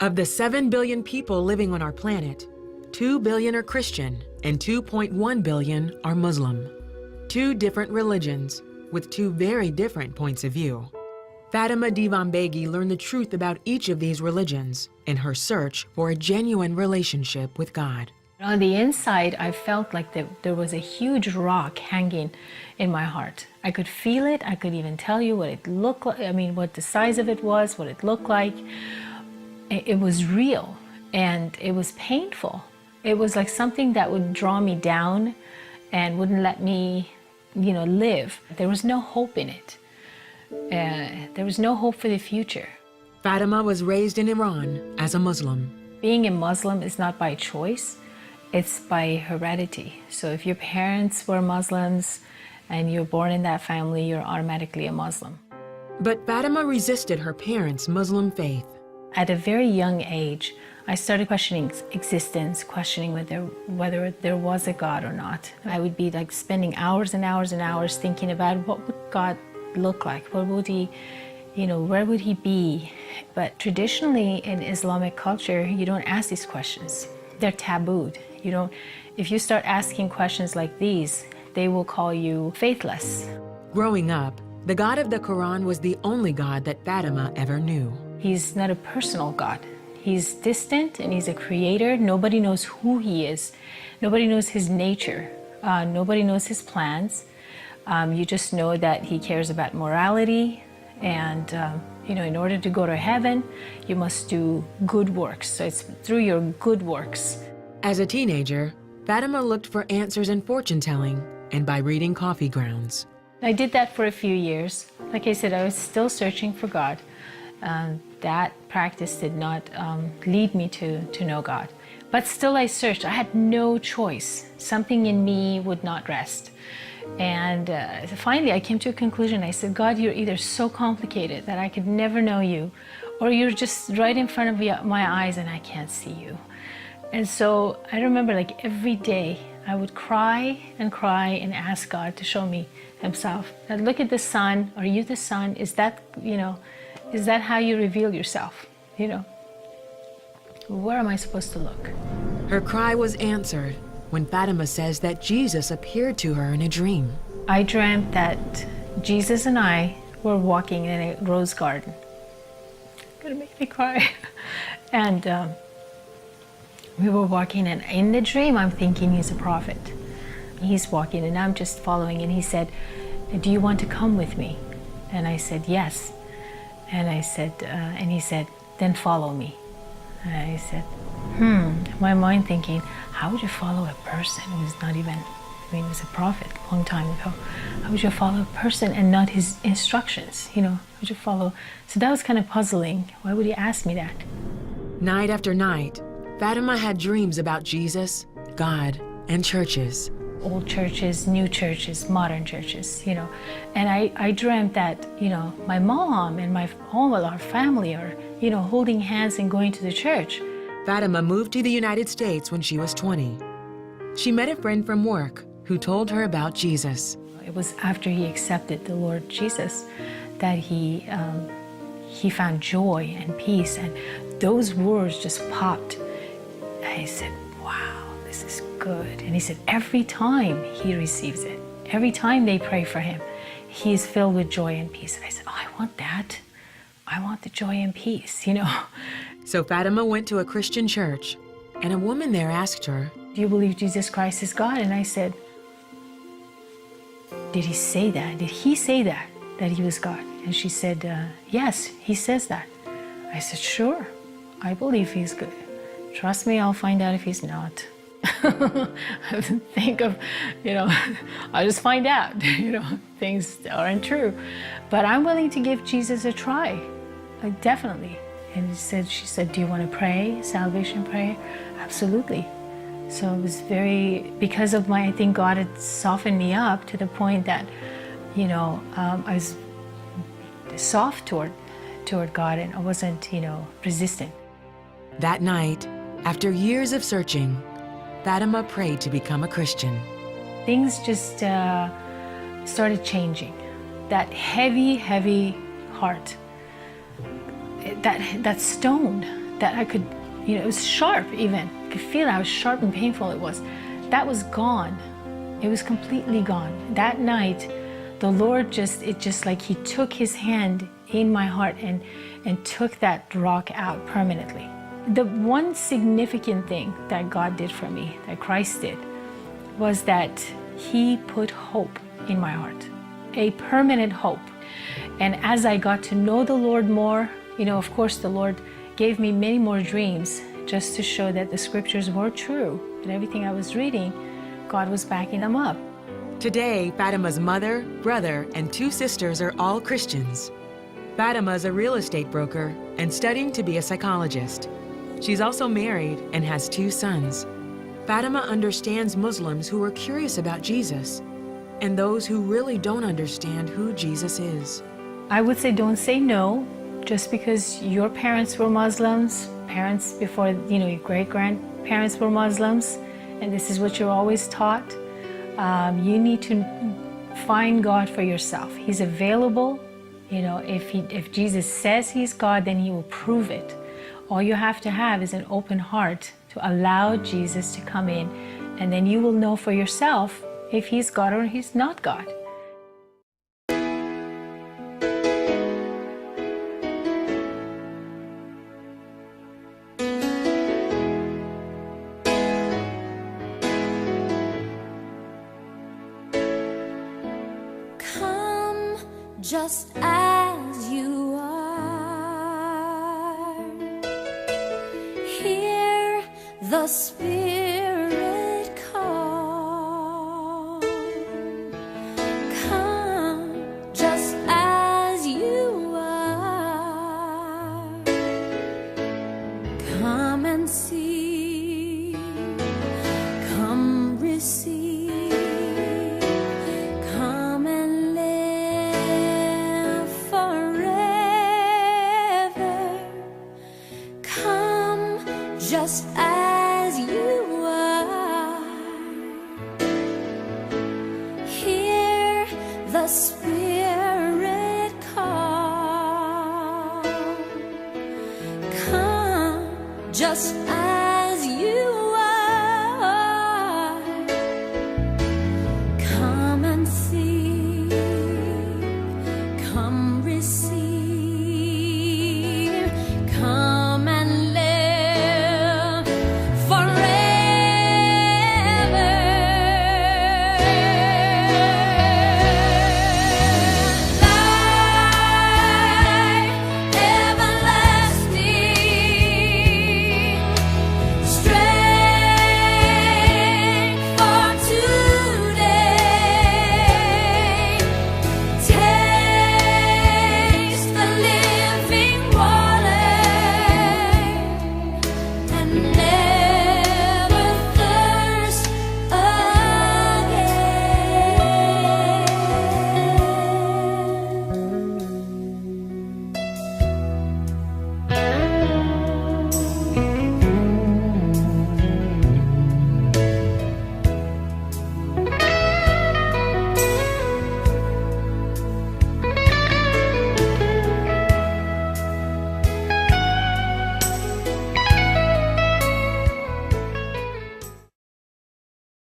Of the 7 billion people living on our planet, 2 billion are Christian and 2.1 billion are Muslim. Two different religions with two very different points of view. Fatima Divanbegi learned the truth about each of these religions in her search for a genuine relationship with God. On the inside, I felt like there was a huge rock hanging in my heart. I could feel it. I could even tell you what it looked like. I mean, what the size of it was, what it looked like. It was real and it was painful. It was like something that would draw me down and wouldn't let me, live. There was no hope in it. There was no hope for the future. Fatima was raised in Iran as a Muslim. Being a Muslim is not by choice, it's by heredity. So if your parents were Muslims and you're born in that family, you're automatically a Muslim. But Fatima resisted her parents' Muslim faith. At a very young age, I started questioning existence, questioning whether there was a God or not. I would be like spending hours and hours and hours thinking about what would God look like? What would he, where would he be? But traditionally in Islamic culture, you don't ask these questions. They're tabooed. If you start asking questions like these, they will call you faithless. Growing up, the God of the Quran was the only God that Fatima ever knew. He's not a personal God. He's distant and he's a creator. Nobody knows who he is. Nobody knows his nature. Nobody knows his plans. You just know that he cares about morality and, in order to go to heaven, you must do good works. So it's through your good works. As a teenager, Fatima looked for answers in fortune telling and by reading coffee grounds. I did that for a few years. Like I said, I was still searching for God. That practice did not lead me to know God. But still I searched. I had no choice. Something in me would not rest. And finally I came to a conclusion. I said, God, you're either so complicated that I could never know you, or you're just right in front of my eyes and I can't see you. And so I remember like every day I would cry and ask God to show me himself. Now, look at the sun. Are you the sun? Is that how you reveal yourself? Where am I supposed to look? Her cry was answered when Fatima says that Jesus appeared to her in a dream. I dreamt that Jesus and I were walking in a rose garden. It's gonna make me cry. And we were walking, and in the dream I'm thinking he's a prophet. He's walking and I'm just following, and he said, do you want to come with me? And I said, yes. And I said, and he said, then follow me. And I said, my mind thinking, how would you follow a person who's not even, he was a prophet a long time ago. How would you follow a person and not his instructions? How would you follow? So that was kind of puzzling. Why would he ask me that? Night after night, Fatima had dreams about Jesus, God, and churches. Old churches, new churches, modern churches, And I dreamt that, my mom and all our family are, holding hands and going to the church. Fatima moved to the United States when she was 20. She met a friend from work who told her about Jesus. It was after he accepted the Lord Jesus that he found joy and peace, and those words just popped. I said, wow, this is good. And he said, every time he receives it, every time they pray for him, he is filled with joy and peace. And I said, oh, I want that. I want the joy and peace, So Fatima went to a Christian church, and a woman there asked her, do you believe Jesus Christ is God? And I said, did he say that? Did he say that he was God? And she said, yes, he says that. I said, sure, I believe he's good. Trust me, I'll find out if he's not. I think of, I'll just find out, things aren't true. But I'm willing to give Jesus a try, definitely. And she said, do you want to pray, salvation prayer? Absolutely. So it was because of I think God had softened me up to the point that, I was soft toward God, and I wasn't, resistant. That night, after years of searching, Fatima prayed to become a Christian. Things just started changing. That heavy, heavy heart, that stone that I could, it was sharp even. I could feel how sharp and painful it was. That was gone. It was completely gone. That night, the Lord just like He took His hand in my heart and took that rock out permanently. The one significant thing that God did for me, that Christ did, was that He put hope in my heart, a permanent hope. And as I got to know the Lord more, of course, the Lord gave me many more dreams just to show that the scriptures were true and everything I was reading, God was backing them up. Today, Fatima's mother, brother, and 2 sisters are all Christians. Fatima is a real estate broker and studying to be a psychologist. She's also married and has 2 sons. Fatima understands Muslims who are curious about Jesus and those who really don't understand who Jesus is. I would say don't say no just because your parents were Muslims, parents before, your great-grandparents were Muslims, and this is what you're always taught. You need to find God for yourself. He's available. If Jesus says He's God, then He will prove it. All you have to have is an open heart to allow Jesus to come in, and then you will know for yourself if He's God or He's not God. Come just as you are. Hear the Spirit call. Come just as you are. Come and see. Come receive. Come and live forever. Come just as you are. Hear the Spirit call. Come just as